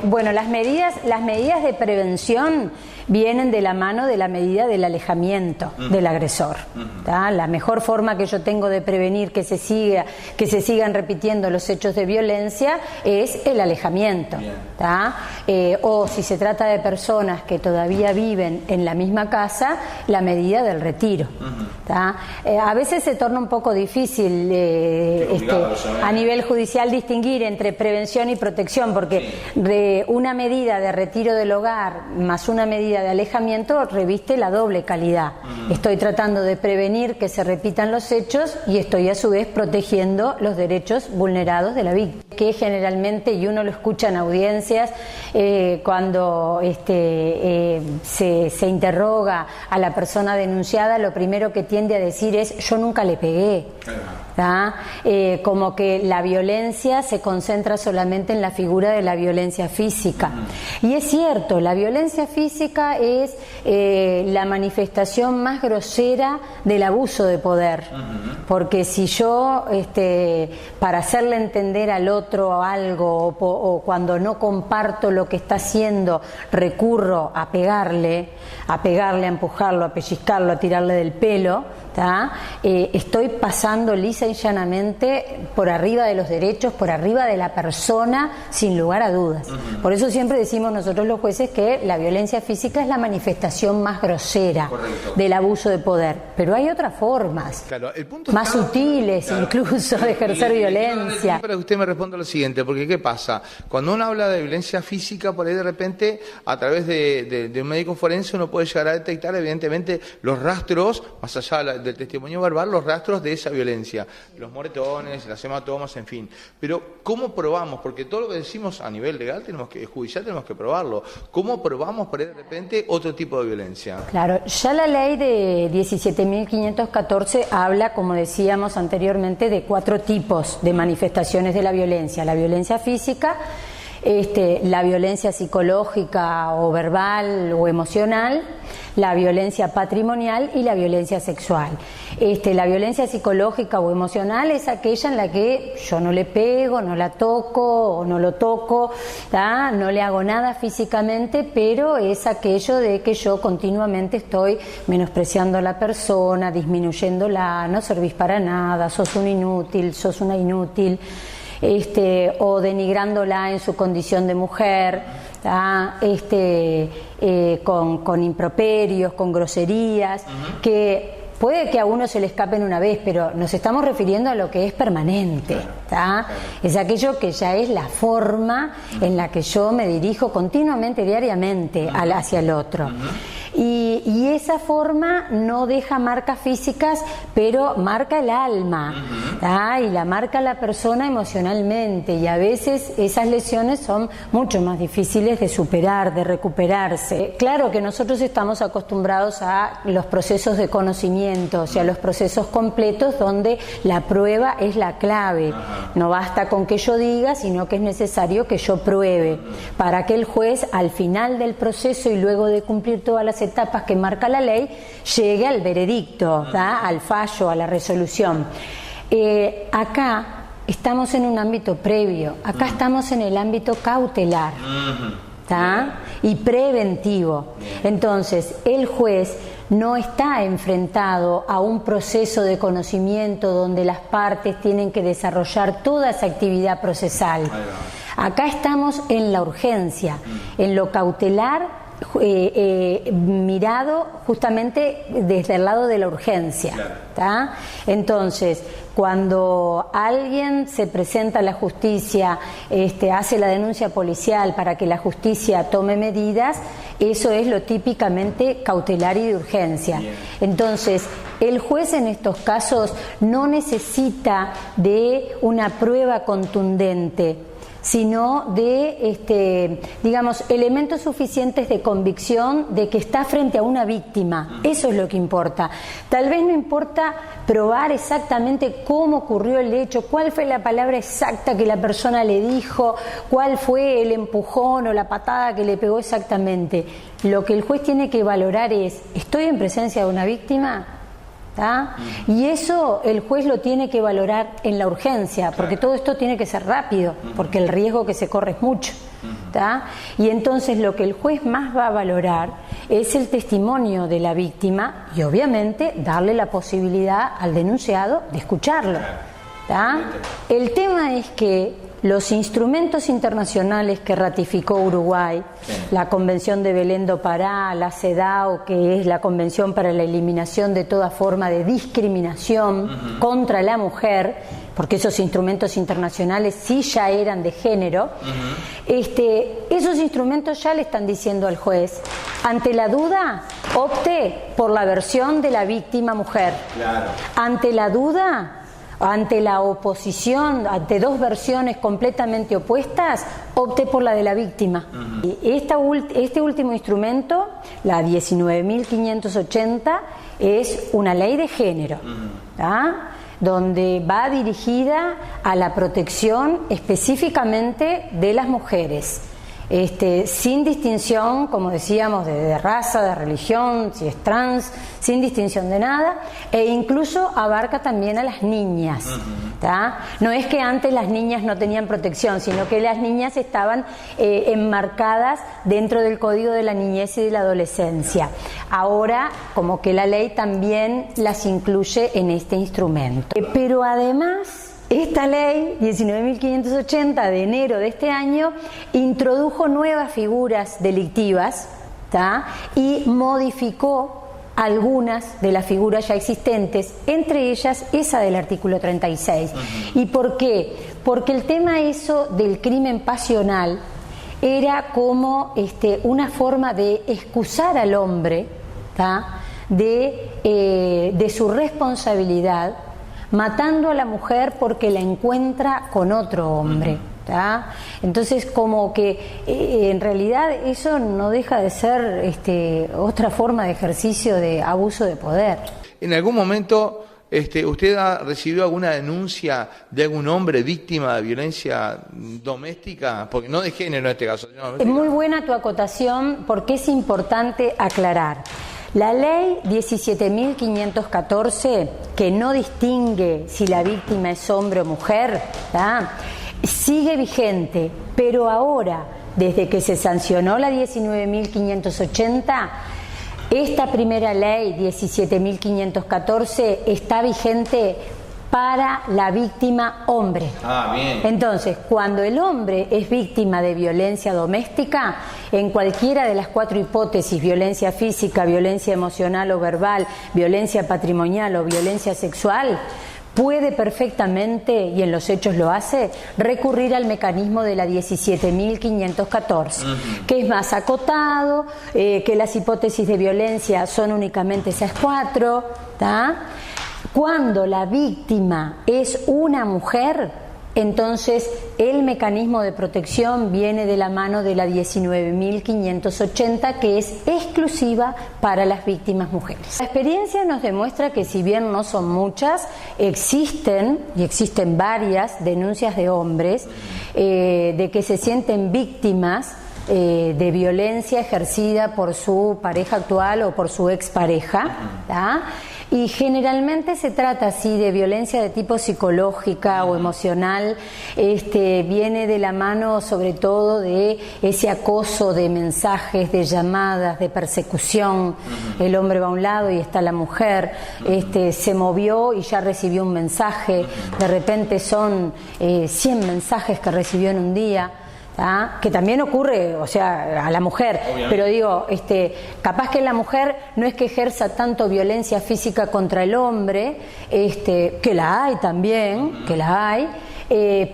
Bueno, las medidas de prevención vienen de la mano de la medida del alejamiento del agresor. La mejor forma que yo tengo de prevenir que se sigan repitiendo los hechos de violencia es el alejamiento. O si se trata de personas que todavía viven en la misma casa, la medida del retiro. A veces se torna un poco difícil a nivel judicial distinguir entre prevención y protección, porque de una medida de retiro del hogar más una medida de alejamiento reviste la doble calidad. Estoy tratando de prevenir que se repitan los hechos y estoy a su vez protegiendo los derechos vulnerados de la víctima, que generalmente, y uno lo escucha en audiencias, cuando se interroga a la persona denunciada, lo primero que tiende a decir es: yo nunca le pegué. Como que la violencia se concentra solamente en la figura de la violencia física. Y es cierto, la violencia física es la manifestación más grosera del abuso de poder. Porque si yo, para hacerle entender al otro algo, o cuando no comparto lo que está haciendo, recurro a pegarle, a empujarlo, a pellizcarlo, a tirarle del pelo, estoy pasando lisa y llanamente por arriba de los derechos, por arriba de la persona, sin lugar a dudas. Por eso siempre decimos nosotros los jueces que la violencia física es la manifestación más grosera del abuso de poder, pero hay otras formas, más sutiles incluso, de ejercer violencia. Para que usted me responda lo siguiente, porque ¿qué pasa? Cuando uno habla de violencia física, por ahí de repente, a través de un médico forense, uno puede llegar a detectar evidentemente los rastros, más allá del testimonio verbal, los rastros de esa violencia, los moretones, las hematomas, en fin. Pero ¿cómo probamos? Porque todo lo que decimos a nivel legal, judicial, tenemos que probarlo. ¿Cómo probamos por ahí de repente otro tipo de violencia? Claro, ya la ley de 17.514 habla, como decíamos anteriormente, de 4 tipos de manifestaciones de la violencia: la violencia física, la violencia psicológica o verbal o emocional, la violencia patrimonial y la violencia sexual. La violencia psicológica o emocional es aquella en la que yo no le pego, no la toco o no lo toco, no le hago nada físicamente, pero es aquello de que yo continuamente estoy menospreciando a la persona, disminuyéndola: no servís para nada, sos un inútil, sos una inútil. O denigrándola en su condición de mujer, con improperios, con groserías, que puede que a uno se le escapen una vez, pero nos estamos refiriendo a lo que es permanente. Es aquello que ya es la forma en la que yo me dirijo continuamente, diariamente, hacia el otro. Y esa forma no deja marcas físicas, pero marca el alma, y la marca la persona emocionalmente, y a veces esas lesiones son mucho más difíciles de superar, de recuperarse. Claro que nosotros estamos acostumbrados a los procesos de conocimiento, o sea, los procesos completos donde la prueba es la clave. No basta con que yo diga, sino que es necesario que yo pruebe, para que el juez, al final del proceso y luego de cumplir todas las etapas que marca la ley, llegue al veredicto, al fallo, a la resolución. Acá estamos en un ámbito previo, acá estamos en el ámbito cautelar y preventivo. Entonces, el juez no está enfrentado a un proceso de conocimiento donde las partes tienen que desarrollar toda esa actividad procesal. Acá estamos en la urgencia, en lo cautelar, mirado justamente desde el lado de la urgencia. Entonces, cuando alguien se presenta a la justicia, hace la denuncia policial para que la justicia tome medidas, eso es lo típicamente cautelar y de urgencia. Entonces, el juez en estos casos no necesita de una prueba contundente, sino de, elementos suficientes de convicción de que está frente a una víctima. Eso es lo que importa. Tal vez no importa probar exactamente cómo ocurrió el hecho, cuál fue la palabra exacta que la persona le dijo, cuál fue el empujón o la patada que le pegó exactamente. Lo que el juez tiene que valorar es: ¿estoy en presencia de una víctima? Y eso el juez lo tiene que valorar en la urgencia, porque todo esto tiene que ser rápido, porque el riesgo que se corre es mucho. ¿tá? Y entonces lo que el juez más va a valorar es el testimonio de la víctima y obviamente darle la posibilidad al denunciado de escucharlo, ¿tá? El tema es que los instrumentos internacionales que ratificó Uruguay, la Convención de Belén do Pará, la CEDAW, que es la Convención para la Eliminación de toda forma de discriminación contra la mujer, porque esos instrumentos internacionales sí ya eran de género, esos instrumentos ya le están diciendo al juez, ante la duda, opte por la versión de la víctima mujer. Claro. Ante la duda, ante la oposición, ante dos versiones completamente opuestas, opte por la de la víctima. Y este último instrumento, la 19.580, es una ley de género, ¿tá? Donde va dirigida a la protección específicamente de las mujeres. Sin distinción, como decíamos, de raza, de religión, si es trans, sin distinción de nada, e incluso abarca también a las niñas, ¿tá? No es que antes las niñas no tenían protección, sino que las niñas estaban enmarcadas dentro del Código de la Niñez y de la Adolescencia. Ahora, como que la ley también las incluye en este instrumento. Pero además, esta ley 19.580 de enero de este año introdujo nuevas figuras delictivas, ¿tá? Y modificó algunas de las figuras ya existentes, entre ellas esa del artículo 36. ¿Y por qué? Porque el tema eso del crimen pasional era como una forma de excusar al hombre, ¿tá? de su responsabilidad, matando a la mujer porque la encuentra con otro hombre, ¿tá? Entonces, como que en realidad eso no deja de ser otra forma de ejercicio de abuso de poder. ¿En algún momento usted ha recibido alguna denuncia de algún hombre víctima de violencia doméstica? Porque no de género en este caso. Es muy buena tu acotación, porque es importante aclarar. La ley 17.514, que no distingue si la víctima es hombre o mujer, ¿tá? Sigue vigente, pero ahora, desde que se sancionó la 19.580, esta primera ley 17.514 está vigente para la víctima hombre. Ah, bien. Entonces, cuando el hombre es víctima de violencia doméstica, en cualquiera de las cuatro hipótesis, violencia física, violencia emocional o verbal, violencia patrimonial o violencia sexual, puede perfectamente, y en los hechos lo hace, recurrir al mecanismo de la 17.514, que es más acotado, que las hipótesis de violencia son únicamente esas cuatro, ¿tá? Cuando la víctima es una mujer, entonces el mecanismo de protección viene de la mano de la 19.580, que es exclusiva para las víctimas mujeres. La experiencia nos demuestra que, si bien no son muchas, existen varias denuncias de hombres de que se sienten víctimas de violencia ejercida por su pareja actual o por su expareja, ¿tá? Y generalmente se trata así de violencia de tipo psicológica o emocional, viene de la mano sobre todo de ese acoso de mensajes, de llamadas, de persecución. El hombre va a un lado y está la mujer, se movió y ya recibió un mensaje, de repente son 100 mensajes que recibió en un día. ¿Ah? Que también ocurre, o sea, a la mujer. Obviamente. Pero digo, capaz que la mujer no es que ejerza tanto violencia física contra el hombre, que la hay también,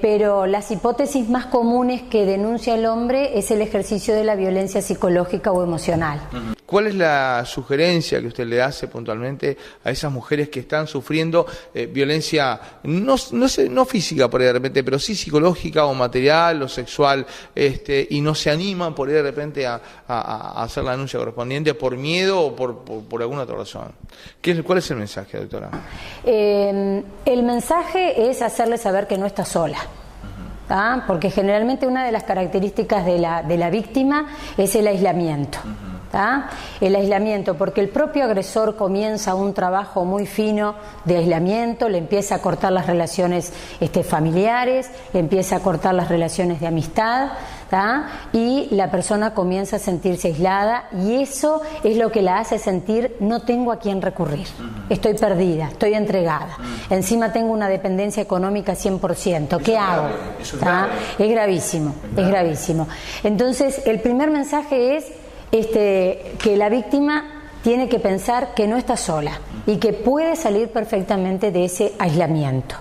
pero las hipótesis más comunes que denuncia el hombre es el ejercicio de la violencia psicológica o emocional. ¿Cuál es la sugerencia que usted le hace puntualmente a esas mujeres que están sufriendo violencia, no física por ahí de repente, pero sí psicológica o material o sexual, y no se animan por ahí de repente a hacer la denuncia correspondiente por miedo o por alguna otra razón? ¿Cuál es el mensaje, doctora? El mensaje es hacerle saber que no está sola. ¿Ah? Porque generalmente una de las características de la víctima es el aislamiento. ¿Ah? El aislamiento, porque el propio agresor comienza un trabajo muy fino de aislamiento, le empieza a cortar las relaciones familiares, le empieza a cortar las relaciones de amistad, ¿tá? Y la persona comienza a sentirse aislada y eso es lo que la hace sentir no tengo a quién recurrir, estoy perdida, estoy entregada, encima tengo una dependencia económica 100%, ¿qué hago? ¿Tá? Es gravísimo, es gravísimo. Entonces el primer mensaje es que la víctima tiene que pensar que no está sola y que puede salir perfectamente de ese aislamiento.